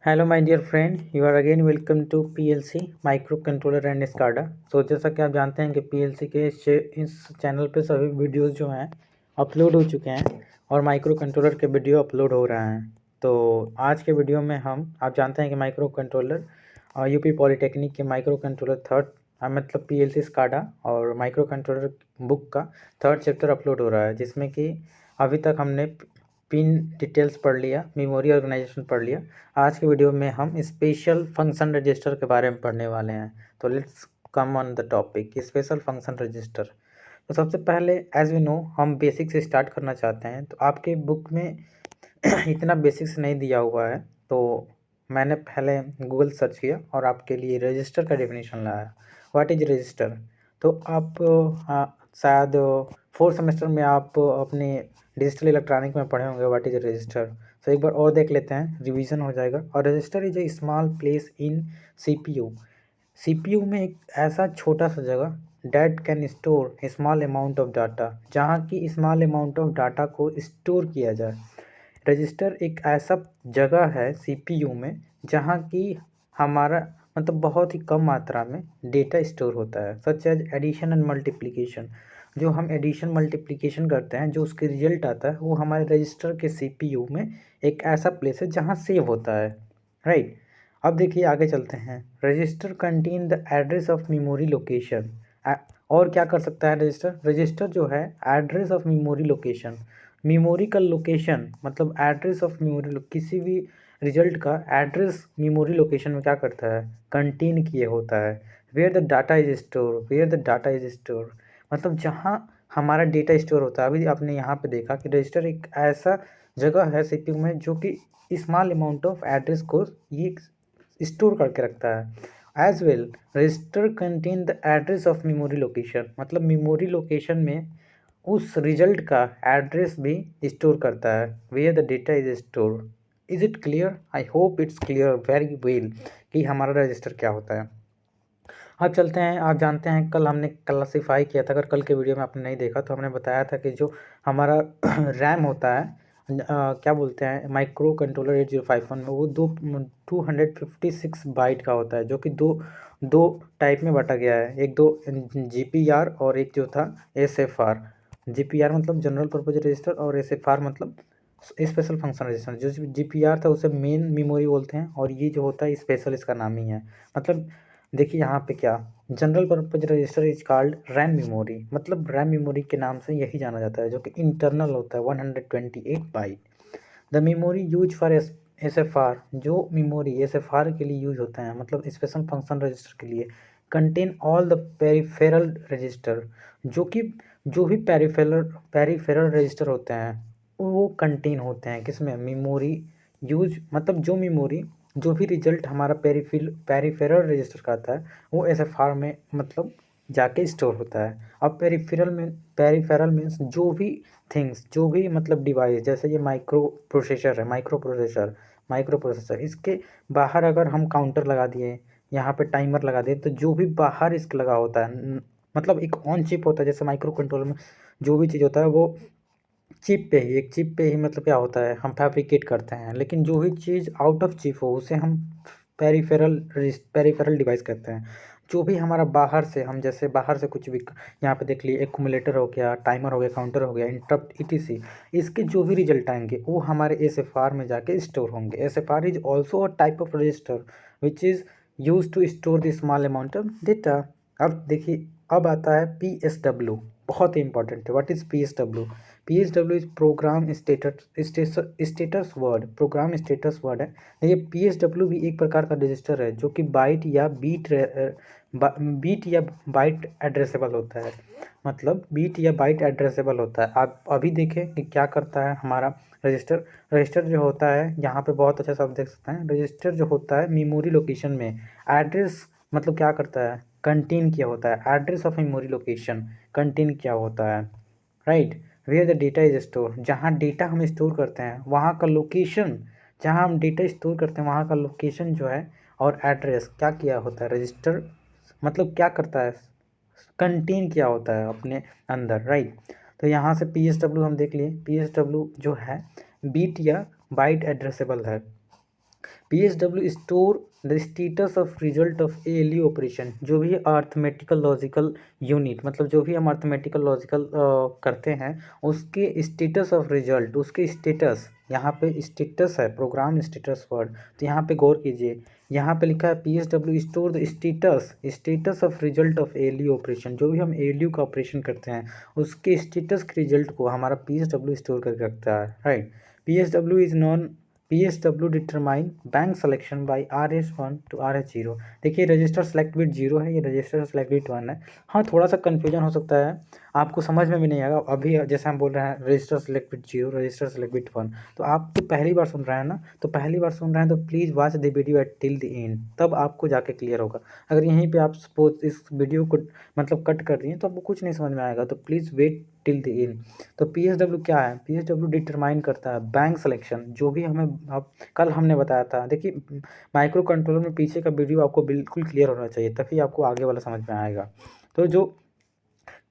Hello my dear friend, you are again welcome to PLC micro controller and SCADA. तो जैसा कि आप जानते हैं कि पीएलसी के इस चैनल पे सभी वीडियोस जो हैं अपलोड हो चुके हैं और माइक्रो कंट्रोलर के वीडियो अपलोड हो रहे हैं। तो आज के वीडियो में आप जानते हैं कि माइक्रो कंट्रोलर यूपी पॉलीटेक्निक के माइक्रो कंट्रोलर थर्ड मतलब पीएलसी स्काडा और माइक्रो कंट्रोलर बुक का थर्ड चैप्टर अपलोड हो रहा है, जिसमें कि अभी तक हमने पिन डिटेल्स पढ़ लिया, मेमोरी ऑर्गेनाइजेशन पढ़ लिया। आज के वीडियो में हम स्पेशल फंक्शन रजिस्टर के बारे में पढ़ने वाले हैं। तो let's come on the topic special function register. तो सबसे पहले एज वी नो हम बेसिक से स्टार्ट करना चाहते हैं। तो आपके बुक में इतना बेसिक से नहीं दिया हुआ है, तो मैंने पहले गूगल सर्च किया और आपके लिए रजिस्टर का डेफिनेशन लाया। What is register? तो आप शायद फोर्थ सेमेस्टर में आप अपने डिजिटल इलेक्ट्रॉनिक में पढ़े होंगे व्हाट इज रजिस्टर। तो एक बार और देख लेते हैं, रिवीजन हो जाएगा। और register is a small place in CPU. CPU में एक ऐसा छोटा सा जगह that can store A small amount of data, जहाँ की स्मॉल अमाउंट ऑफ डाटा को स्टोर किया जाए। रजिस्टर एक ऐसा जगह है सीपीयू में जहाँ की हमारा मतलब बहुत ही कम मात्रा में डेटा स्टोर होता है, such as addition and multiplication. जो हम एडिशन मल्टीप्लिकेशन करते हैं, जो उसके रिजल्ट आता है, वो हमारे रजिस्टर के सीपीयू में एक ऐसा प्लेस है जहाँ सेव होता है, राइट। अब देखिए आगे चलते हैं। Register contain the address of memory location. और क्या कर सकता है रजिस्टर? रजिस्टर जो है address of memory location, memory का लोकेशन मतलब एड्रेस ऑफ मेमोरी, किसी भी रिजल्ट का एड्रेस मेमोरी लोकेशन में क्या करता है? कंटेन किए होता है। Where the data is store, where the data is store मतलब जहाँ हमारा डेटा स्टोर होता है। अभी आपने यहाँ पे देखा कि रजिस्टर एक ऐसा जगह है सीपीयू में जो कि स्मॉल अमाउंट ऑफ एड्रेस को ये स्टोर करके रखता है। As well register contain the address of memory location मतलब मेमोरी लोकेशन में उस रिजल्ट का एड्रेस भी स्टोर करता है, where the data is store. Is it clear? I hope it's clear very well कि हमारा रजिस्टर क्या होता है। अब चलते हैं। आप जानते हैं कल हमने क्लासीफाई किया था, अगर कल के वीडियो में आपने नहीं देखा तो हमने बताया था कि जो हमारा रैम होता है क्या बोलते हैं माइक्रो कंट्रोलर 8051 में, वो 256 बाइट का होता है, जो कि दो दो टाइप में बांटा गया है। एक दो जीपीआर और एक जो था एसएफआर। जीपीआर मतलब जनरल पर्पज रजिस्टर और एसएफआर मतलब स्पेशल फंक्शन रजिस्टर। जो जीपीआर था उसे मेन मेमोरी बोलते हैं और ये जो होता है स्पेशल इसका नाम ही है। मतलब देखिए यहाँ पे क्या, general purpose register is called RAM memory, मतलब रैम मेमोरी के नाम से यही जाना जाता है, जो कि इंटरनल होता है 128 byte. The memory use for S F R, जो मेमोरी एस एफ आर के लिए यूज होता है मतलब स्पेशल फंक्शन रजिस्टर के लिए, contain all the peripheral register, जो भी पेरीफेरल रजिस्टर होते हैं वो कंटेन होते हैं किसमें? मेमोरी यूज मतलब जो मेमोरी जो भी रिजल्ट हमारा पेरीफेरल रजिस्टर का आता है वो एसएफआर में मतलब जाके स्टोर होता है। अब पेरीफेरल मीन्स जो भी थिंग्स, जो भी मतलब डिवाइस, जैसे ये माइक्रो प्रोसेसर इसके बाहर अगर हम काउंटर लगा दिए, यहाँ पे टाइमर लगा दिए, तो जो भी बाहर इसके लगा होता है मतलब एक ऑन चिप होता है। जैसे माइक्रो कंट्रोलर में जो भी चीज़ होता है वो एक चिप पे ही मतलब क्या होता है हम फैब्रिकेट करते हैं, लेकिन जो भी चीज़ आउट ऑफ चिप हो उसे हम पेरिफेरल डिवाइस कहते हैं। जो भी हमारा बाहर से, हम जैसे बाहर से कुछ भी यहाँ पे देख लिए, एक्यूमुलेटर हो गया, टाइमर हो गया, काउंटर हो गया, इंटरप्ट ईटीसी, इसके जो भी रिजल्ट आएंगे वो हमारे एसएफआर में जाके स्टोर होंगे। SFR is also a type of register which is use to store the small amount of data. अब देखिए अब आता है PSW, बहुत ही इंपॉर्टेंट है। What is PSW? PSW is program status word, program status word है। ये PSW भी एक प्रकार का रजिस्टर है जो कि बीट या बाइट एड्रेसेबल होता है, मतलब बीट या बाइट एड्रेसेबल होता है। आप अभी देखें कि क्या करता है हमारा रजिस्टर। रजिस्टर जो होता है यहाँ पे बहुत अच्छा सा आप देख सकते हैं, रजिस्टर जो होता है मेमोरी लोकेशन में एड्रेस मतलब क्या करता है? कंटेन किया होता है। Address of memory location contain किया होता है, right. Where the data is store, जहाँ डेटा हम स्टोर करते हैं वहाँ का लोकेशन, जहाँ हम डेटा स्टोर करते हैं वहाँ का लोकेशन जो है और एड्रेस क्या किया होता है? रजिस्टर मतलब क्या करता है? कंटेन किया होता है अपने अंदर, राइट। तो यहाँ से PSW हम देख लिए। PSW जो है बीट या बाइट एड्रेसेबल है। PSW store the status of result of ALU operation. जो भी अर्थमेटिकल लॉजिकल यूनिट, मतलब जो भी हम अर्थमेटिकल लॉजिकल करते हैं उसके स्टेटस ऑफ रिजल्ट, उसके स्टेटस, यहाँ पे स्टेटस है, प्रोग्राम स्टेटस वर्ड। तो यहाँ पे गौर कीजिए, यहाँ पे लिखा है PSW store the status of result of ALU operation. जो भी हम ALU का ऑपरेशन करते हैं उसके स्टेटस के रिजल्ट को हमारा PSW स्टोर करके रखता है, right. PSW is non PSW determine bank selection by RH1 to RH0। देखिए रजिस्टर सेलेक्ट बिट 0 है, ये रजिस्टर सेलेक्ट बिट 1 है। हाँ, थोड़ा सा कन्फ्यूजन हो सकता है, आपको समझ में भी नहीं आएगा। अभी जैसे हम बोल रहे हैं register select bit 0, register select bit 1, तो आप तो पहली बार सुन रहे हैं ना, तो पहली बार सुन रहे हैं तो please watch the video at till the and, तब आपको जाके क्लियर होगा। अगर यहीं पे आप सपोज इस वीडियो को मतलब कट कर दिए तो आपको कुछ नहीं समझ में आएगा, तो please wait till the end. तो PSW क्या है? PSW डिटरमाइन करता है बैंक सिलेक्शन, जो भी हमें अब कल हमने बताया था। देखिए माइक्रो कंट्रोलर में पीछे का वीडियो आपको बिल्कुल क्लियर होना चाहिए, तभी आपको आगे वाला समझ में आएगा। तो जो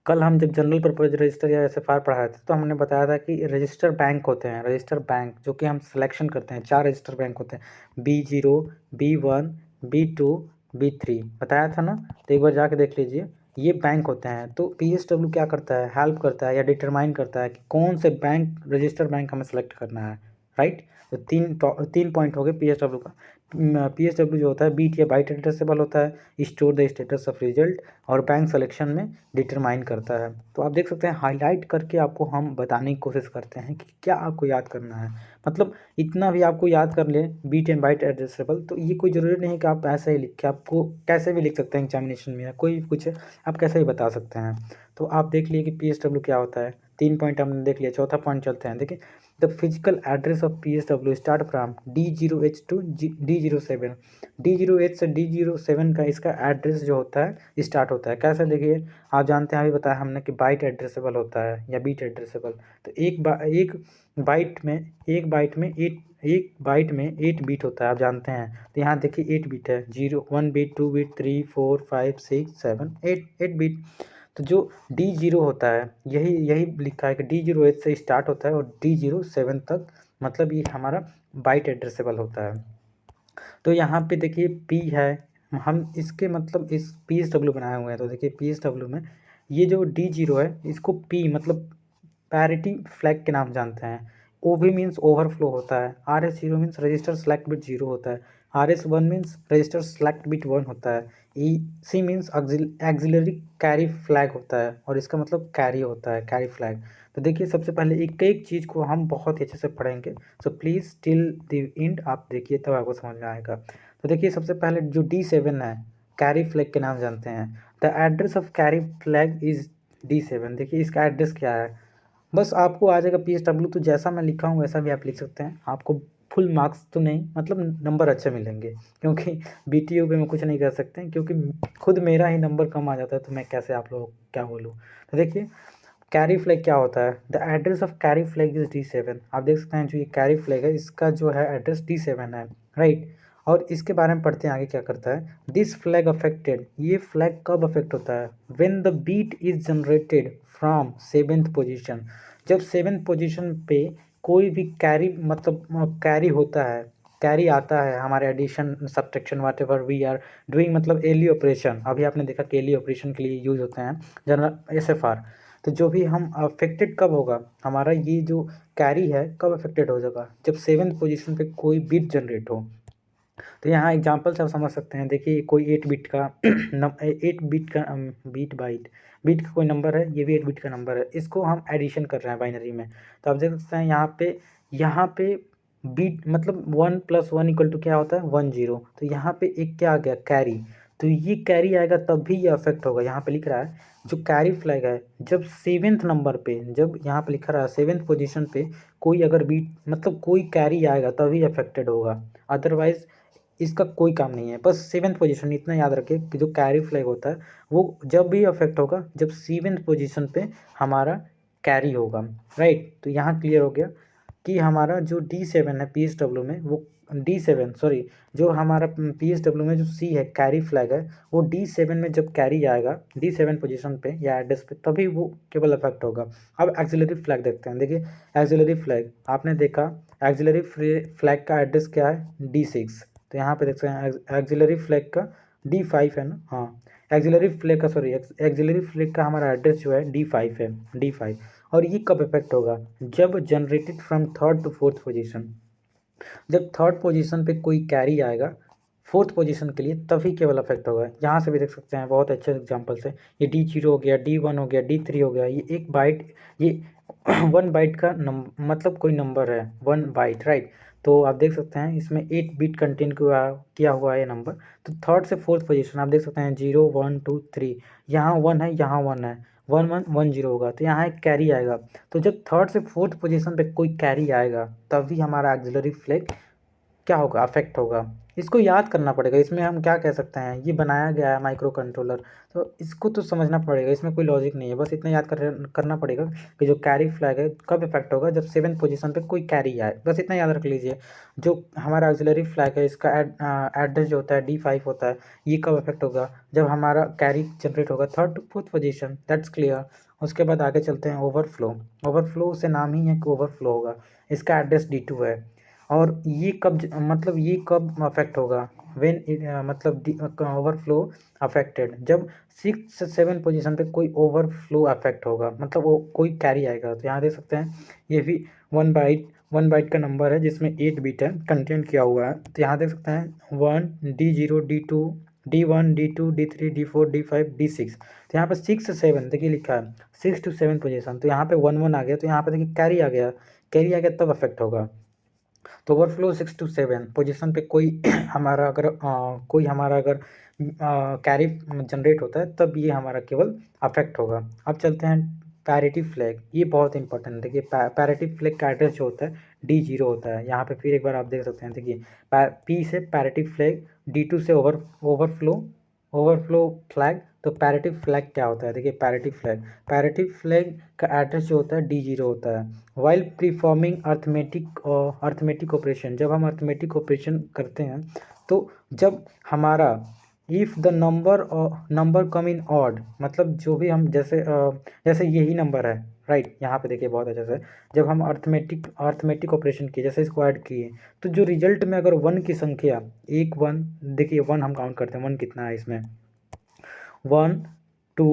कल हम जब जनरल पर्पज रजिस्टर या SFR पढ़ाए थे तो हमने बताया था कि रजिस्टर बैंक होते हैं, रजिस्टर बैंक जो कि हम सिलेक्शन करते हैं। 4 रजिस्टर बैंक होते हैं, B0, B1, B2, B3, बताया था ना। तो एक बार जाके देख लीजिए, ये बैंक होते हैं। तो PSW क्या करता है? हेल्प करता है या डिटरमाइन करता है कि कौन से बैंक, रजिस्टर बैंक हमें सेलेक्ट करना है, राइट। तो तीन पॉइंट हो गए PSW का। PSW जो होता है बीट या बाइट एड्रेसेबल होता है, store the status of result, और बैंक सिलेक्शन में डिटरमाइन करता है। तो आप देख सकते हैं हाईलाइट करके आपको हम बताने की कोशिश करते हैं कि क्या आपको याद करना है। मतलब इतना भी आपको याद कर ले बीट एंड बाइट एड्रेसेबल, तो ये कोई ज़रूरी नहीं कि आप ऐसे ही लिख के, आपको कैसे भी लिख सकते हैं एग्जामिनेशन में, या कोई कुछ आप कैसे ही बता सकते हैं। तो आप देख लिए कि PSW क्या होता है। 3 पॉइंट हमने देख लिया, चौथा पॉइंट चलते हैं। देखिए the physical address of PSW start from D0H to D07। D0H से D07 का इसका एड्रेस जो होता है स्टार्ट होता है। कैसे? देखिए आप जानते हैं, अभी बताया हमने कि बाइट एड्रेसेबल होता है या बीट एड्रेसेबल। तो एक बाइट में 8 बीट होता है, आप जानते हैं। तो यहाँ देखिए 8 बीट है, 1 बीट, 2 बीट, 3, 4, 5, 6, 7, 8 बीट। तो जो D0 होता है, यही लिखा है कि D0H से स्टार्ट होता है और D07 तक, मतलब ये हमारा बाइट एड्रेसेबल होता है। तो यहाँ पे देखिए P है, हम इसके मतलब इस PSW बनाए हुए हैं। तो देखिए PSW में ये जो D0 है इसको P मतलब पैरिटी फ्लैग के नाम जानते हैं। OV मीन्स ओवरफ्लो होता है, RH0 means register select bit 0 होता है, RH1 means register select bit 1 होता है, EC means axillary carry flag होता है, और इसका मतलब कैरी होता है, कैरी फ्लैग। तो देखिए सबसे पहले एक एक चीज़ को हम बहुत ही अच्छे से पढ़ेंगे, so please till the and आप देखिए तब आपको समझ में आएगा। तो देखिए सबसे पहले जो D7 है, कैरी फ्लैग के नाम जानते हैं। The address of carry flag is D7। देखिए इसका एड्रेस क्या है, बस आपको आ जाएगा PSW। तो जैसा मैं लिखा हूँ वैसा भी आप लिख सकते हैं, आपको फुल मार्क्स तो नहीं, मतलब नंबर अच्छे मिलेंगे, क्योंकि BTO पे मैं कुछ नहीं कर सकते हैं, क्योंकि खुद मेरा ही नंबर कम आ जाता है, तो मैं कैसे आप लोगों को क्या बोलूँ। तो देखिए कैरी फ्लैग क्या होता है? The address of carry flag is D7। आप देख सकते हैं जो ये कैरी फ्लैग है इसका जो है एड्रेस D7 है, राइट। और इसके बारे में पढ़ते हैं आगे क्या करता है। दिस फ्लैग अफेक्टेड, ये फ्लैग कब अफेक्ट होता है? When the bit is generated from 7th position. जब 7th पोजीशन पे कोई भी कैरी मतलब कैरी होता है, कैरी आता है हमारे addition subtraction whatever we are doing, मतलब ALU ऑपरेशन। अभी आपने देखा कि ALU ऑपरेशन के लिए यूज होते हैं जनरल SFR। तो जो भी हम अफेक्टेड कब होगा, हमारा ये जो कैरी है कब अफेक्टेड हो जाएगा? जब 7th पोजीशन पे कोई बीट जनरेट हो। तो यहाँ एग्जांपल से आप समझ सकते हैं। देखिए कोई 8 बिट का 8 बिट का बीट का कोई नंबर है, ये भी 8 बिट का नंबर है, इसको हम एडिशन कर रहे हैं बाइनरी में। तो आप देख सकते हैं यहाँ पे बीट मतलब 1 + 1 = क्या होता है? 1 0। तो यहाँ पे एक क्या आ गया? कैरी। तो ये कैरी आएगा तब भी ये अफेक्ट होगा। यहाँ पे लिख रहा है जो कैरी फ्लैग है, जब 7th नंबर पे, जब यहाँ पे लिखा रहा है 7th पोजीशन पे कोई अगर बीट मतलब कोई कैरी आएगा तभी अफेक्टेड होगा, अदरवाइज इसका कोई काम नहीं है। बस 7th पोजीशन इतना याद रखिए कि जो कैरी फ्लैग होता है वो जब भी अफेक्ट होगा जब 7th पोजीशन पे हमारा कैरी होगा, राइट। तो यहाँ क्लियर हो गया कि हमारा जो D7 है PSW में वो D7 सॉरी, जो हमारा PSW में जो C है कैरी फ्लैग है, वो D7 में जब कैरी आएगा D7 पोजीशन पे या एड्रेस पे, तभी वो केवल अफेक्ट होगा। अब एक्सिलरी फ्लैग देखते हैं। देखिए एक्सिलरी फ्लैग आपने देखा, एक्सिलरी फ्लैग का एड्रेस क्या है D6, तो यहाँ पे देख सकते हैं एक्सिलरी फ्लैग का D5 है ना, हाँ एक्सिलरी फ्लैग का सॉरी एक्सिलरी फ्लैग का हमारा एड्रेस जो है D5 है, D5। और ये कब इफेक्ट होगा, जब generated from third to fourth position, जब थर्ड पोजीशन पे कोई कैरी आएगा फोर्थ पोजीशन के लिए, तभी केवल अफेक्ट होगा। यहाँ से भी देख सकते हैं बहुत अच्छे एग्जांपल से, ये D0 हो गया, D1 हो गया, D3 हो गया, ये एक बाइट, ये 1 बाइट का मतलब कोई नंबर है 1 बाइट, राइट। तो आप देख सकते हैं इसमें 8 बिट कंटेन किया हुआ है ये नंबर। तो थर्ड से फोर्थ पोजीशन आप देख सकते हैं 0 1 2 3, यहाँ 1 है, यहाँ 1 है, 1 1 1 0 होगा, तो यहाँ एक कैरी आएगा। तो जब थर्ड से फोर्थ पोजीशन पे कोई कैरी आएगा, तभी हमारा एक्सिलरी फ्लैग क्या होगा, अफेक्ट होगा। इसको याद करना पड़ेगा। इसमें हम क्या कह सकते हैं, ये बनाया गया है माइक्रो कंट्रोलर, तो इसको तो समझना पड़ेगा, इसमें कोई लॉजिक नहीं है, बस इतना याद करना पड़ेगा कि जो कैरी फ्लैग है कब इफेक्ट होगा, जब 7th पोजीशन पे कोई कैरी आए, बस इतना याद रख लीजिए। जो हमारा ऑक्सिलरी फ्लैग है इसका एड्रेस जो होता है D5 होता है, ये कब इफेक्ट होगा, जब हमारा कैरी जनरेट होगा third to fourth position, that's clear. उसके बाद आगे चलते हैं ओवरफ्लो। ओवरफ्लो से नाम ही है कि ओवरफ्लो होगा, इसका एड्रेस D2 है। और ये कब मतलब ये कब अफेक्ट होगा, व्हेन मतलब ओवरफ्लो अफेक्टेड, जब 6 से 7 पोजीशन पे कोई ओवरफ्लो अफेक्ट होगा, मतलब वो कोई कैरी आएगा। तो यहाँ देख सकते हैं ये भी 1 बाइट का नंबर है, जिसमें 8 बिट है कंटेन किया हुआ है। तो यहाँ देख सकते हैं 1 D0 D2 D1 D2 D3 D4 D5 D6। तो यहाँ पे 6 से 7 देखिए लिखा है 6 to 7 पोजीशन, तो यहाँ पे 1 1 आ गया, तो यहाँ पे देखिए कैरी आ गया, कैरी आ गया तब अफेक्ट होगा। तो ओवरफ्लो 6 to 7 पोजीशन पे कोई कोई हमारा अगर कैरी जनरेट होता है, तब ये हमारा केवल अफेक्ट होगा। अब चलते हैं पैरिटी फ्लैग, ये बहुत इंपॉर्टेंट है। देखिए पैरिटी फ्लैग का एड्रेस जो होता है D0 होता है। यहाँ पे फिर एक बार आप देख सकते हैं, देखिए P से पैरिटी फ्लैग, D2 से ओवरफ्लो फ्लैग। तो पैरिटी फ्लैग क्या होता है, देखिए पैरिटी फ्लैग का एड्रेस जो होता है D0 होता है। वाइल परफॉर्मिंग अर्थमेटिक ऑपरेशन, जब हम अर्थमेटिक ऑपरेशन करते हैं, तो जब हमारा if the number come in odd, मतलब जो भी हम जैसे यही नंबर है, राइट। यहाँ पे देखिए बहुत अच्छे से, जब हम अर्थमेटिक ऑपरेशन किए, जैसे इसको ऐड किए, तो जो रिजल्ट में अगर 1 की संख्या, एक 1, देखिए 1 हम काउंट करते हैं, 1 कितना है इसमें, 1 2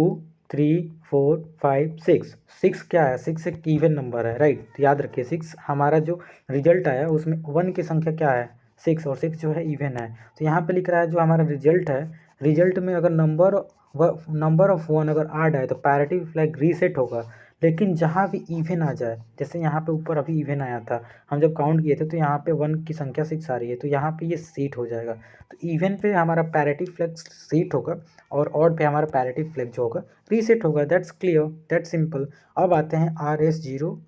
3 4 5 6, 6 क्या है, 6 एक इवन नंबर है, राइट। तो याद रखिए 6 हमारा जो रिजल्ट आया उसमें 1 की संख्या क्या है 6, और 6 जो है इवन है। तो यहाँ पे लिख रहा है जो हमारा रिजल्ट है, रिजल्ट में अगर नंबर ऑफ 1 अगर ऐड आए, तो पैरिटी फ्लैग रीसेट होगा। लेकिन जहाँ भी इवन आ जाए, जैसे यहाँ पे ऊपर अभी इवन आया था, हम जब काउंट किए थे, तो यहाँ पे 1 की संख्या 6 आ रही है, तो यहाँ पे ये सीट हो जाएगा। तो इवन पे हमारा पैरिटी फ्लैग सीट होगा, और ऑड पे हमारा पैरिटी फ्लैग जो होगा रीसेट होगा। That's clear, that's simple. अब आते हैं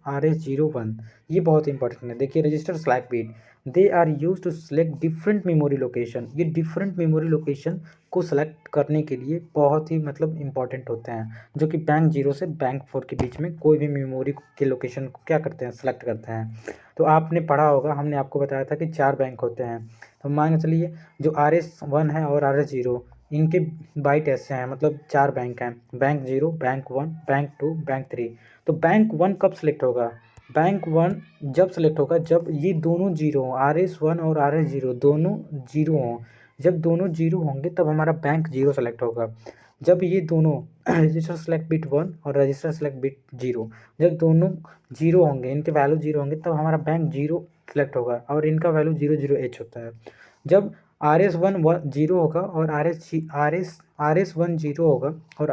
RS0 ये बहुत इंपॉर्टेंट है। देखिए register flag bit, they are use to select different memory location. ये डिफरेंट मेमोरी लोकेशन को सेलेक्ट करने के लिए बहुत ही मतलब इंपॉर्टेंट होते हैं, जो कि बैंक 0 से बैंक 4 के बीच में कोई भी मेमोरी के लोकेशन को क्या करते हैं, सेलेक्ट करते हैं। तो आपने पढ़ा होगा, हमने आपको बताया था कि 4 बैंक होते हैं। तो मान के चलिए जो RS1 है और RS0, इनके बाइट ऐसे हैं, मतलब 4 बैंक हैं, बैंक 0 बैंक 1 बैंक 2 बैंक 3। तो बैंक 1 कब सेलेक्ट होगा, बैंक 1 जब सेलेक्ट होगा जब ये दोनों जीरो हों, RS1 और RS0 दोनों जीरो हों। जब दोनों जीरो होंगे तब हमारा बैंक 0 सेलेक्ट होगा। जब ये दोनों रजिस्टर सेलेक्ट बिट 1 और रजिस्टर सेलेक्ट बिट 0, जब दोनों जीरो होंगे, इनके वैल्यू 0 होंगे, तब हमारा बैंक 0 सेलेक्ट होगा, और इनका वैल्यू 00H होता है। जब RS1 0 होगा और RS1 0 होगा और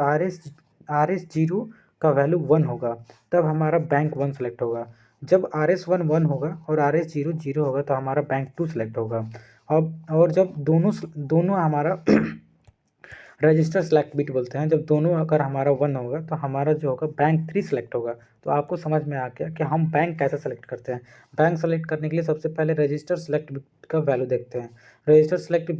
RS0 का वैल्यू 1 होगा, तब हमारा बैंक 1 सेलेक्ट होगा। जब RS1 1 होगा और RS0 0 होगा, तो हमारा बैंक 2 सेलेक्ट होगा। अब और जब दोनों हमारा रजिस्टर सेलेक्ट बिट बोलते हैं, जब दोनों अगर हमारा 1 होगा, तो हमारा जो होगा बैंक 3 सेलेक्ट होगा। तो आपको समझ में आ गया कि हम बैंक कैसे सेलेक्ट करते हैं। बैंक सेलेक्ट करने के लिए सबसे पहले रजिस्टर सेलेक्ट बिट का वैल्यू देखते हैं। रजिस्टर सेलेक्ट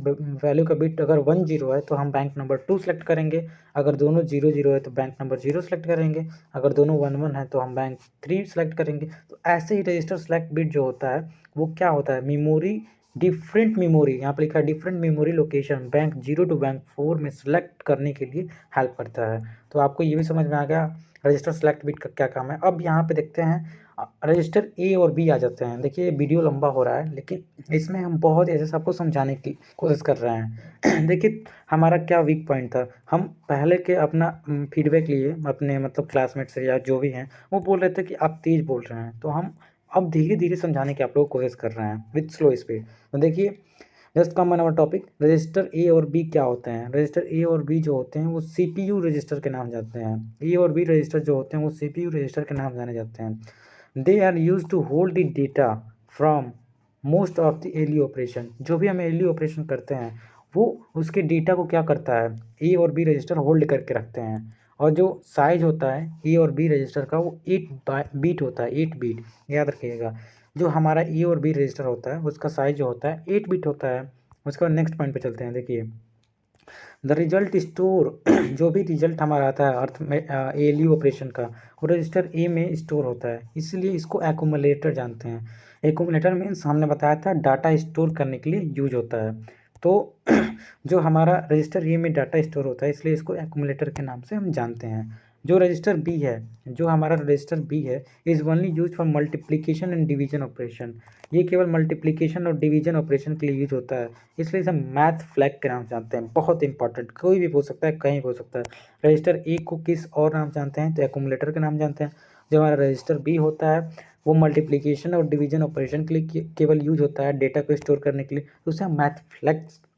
वैल्यू का बिट अगर 1 0 है, तो हम बैंक नंबर 2 सेलेक्ट करेंगे। अगर दोनों 0 0 है, तो बैंक नंबर 0 सेलेक्ट करेंगे। अगर दोनों 1 1 है, तो हम बैंक 3 सेलेक्ट करेंगे। तो ऐसे ही रजिस्टर सेलेक्ट बिट जो होता है, वो क्या होता है, मेमोरी डिफरेंट मेमोरी, यहाँ पर लिखा है different memory location bank 0 to bank 4 में सेलेक्ट करने के लिए हेल्प करता है। तो आपको ये भी समझ में आ गया रजिस्टर सेलेक्ट बिट का क्या काम है। अब यहाँ पे देखते हैं रजिस्टर ए और बी आ जाते हैं। देखिए वीडियो लंबा हो रहा है, लेकिन इसमें हम बहुत ऐसे से आपको समझाने की कोशिश कर रहे हैं। देखिए हमारा क्या वीक पॉइंट था, हम पहले के अपना फीडबैक लिए अपने मतलब क्लासमेट से या जो भी हैं, वो बोल रहे थे कि आप तेज़ बोल रहे हैं, तो हम अब धीरे धीरे समझाने की आप लोग कोशिश कर रहे हैं विथ स्लो स्पीड। तो देखिए just come on our topic, register A और बी क्या होते हैं। रजिस्टर ए और बी जो होते हैं वो सीपीयू रजिस्टर के नाम जाते हैं। ए और बी रजिस्टर जो होते हैं वो सीपीयू रजिस्टर के नाम जाने जाते हैं। They are use to hold the data from most of the ALU operation. जो भी हम एली ऑपरेशन करते हैं वो उसके डेटा को क्या करता है, ए और बी रजिस्टर होल्ड करके रखते हैं। और जो साइज होता है ए और बी रजिस्टर का वो 8 बीट होता है, 8 बीट, याद रखिएगा। जो हमारा ए और बी रजिस्टर होता है उसका साइज जो होता है 8 बिट होता है। उसके बाद नेक्स्ट पॉइंट पे चलते हैं। देखिए द रिजल्ट स्टोर जो भी रिजल्ट हमारा आता है अर्थ में एलयू ऑपरेशन का, वो रजिस्टर ए में स्टोर होता है, इसलिए इसको एक्यूमुलेटर जानते हैं। एक्यूमुलेटर मीन्स हमने बताया था डाटा स्टोर करने के लिए यूज होता है। तो जो हमारा रजिस्टर ए में डाटा स्टोर होता है इसलिए इसको एक्यूमुलेटर के नाम से हम जानते हैं। जो रजिस्टर बी है, जो हमारा रजिस्टर बी है, is only use for multiplication and division operation. ये केवल मल्टीप्लिकेशन और डिवीजन ऑपरेशन के लिए यूज होता है, इसलिए इसे मैथ फ्लैग के नाम जानते हैं। बहुत इंपॉर्टेंट, कोई भी पूछ सकता है, कहीं पूछ सकता है। रजिस्टर ए को किस और नाम जानते हैं, तो एक्यूमुलेटर के नाम जानते हैं। जो हमारा रजिस्टर बी होता है वो मल्टीप्लिकेशन और डिवीजन ऑपरेशन के लिए केवल यूज होता है, डेटा को स्टोर करने के लिए, तो उसे हम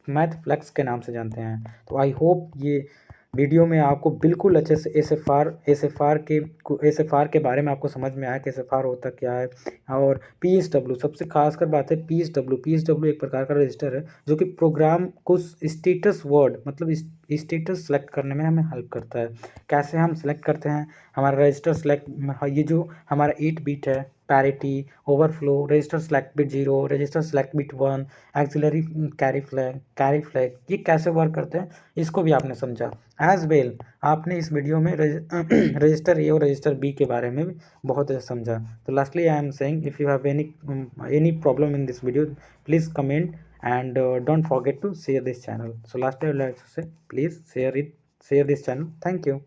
मैथ फ्लैग्स के नाम से जानते हैं। तो आई होप ये वीडियो में आपको बिल्कुल अच्छे से एस एफ आर के बारे में आपको समझ में आया कि एस-एफ-आर होता क्या है। और पी-एस-डब्ल्यू सबसे खासकर बात है, पी-एस-डब्ल्यू एक प्रकार का रजिस्टर है जो कि प्रोग्राम को स्टेटस वर्ड मतलब स्टेटस सेलेक्ट करने में हमें हेल्प करता है। कैसे हम सेलेक्ट करते हैं, हमारा रजिस्टर सेलेक्ट, ये जो हमारा 8 बिट है, parity, overflow, register select bit 0, register select bit 1, axillary carry flag, ये कैसे वर्क करते हैं इसको भी आपने समझा। एज वेल आपने इस वीडियो में रजिस्टर ए और रजिस्टर बी के बारे में भी बहुत अच्छा समझा। तो lastly I am saying if you have any problem in this video please comment and don't forget to share this channel. So lastly I would like to say please share this channel. Thank you.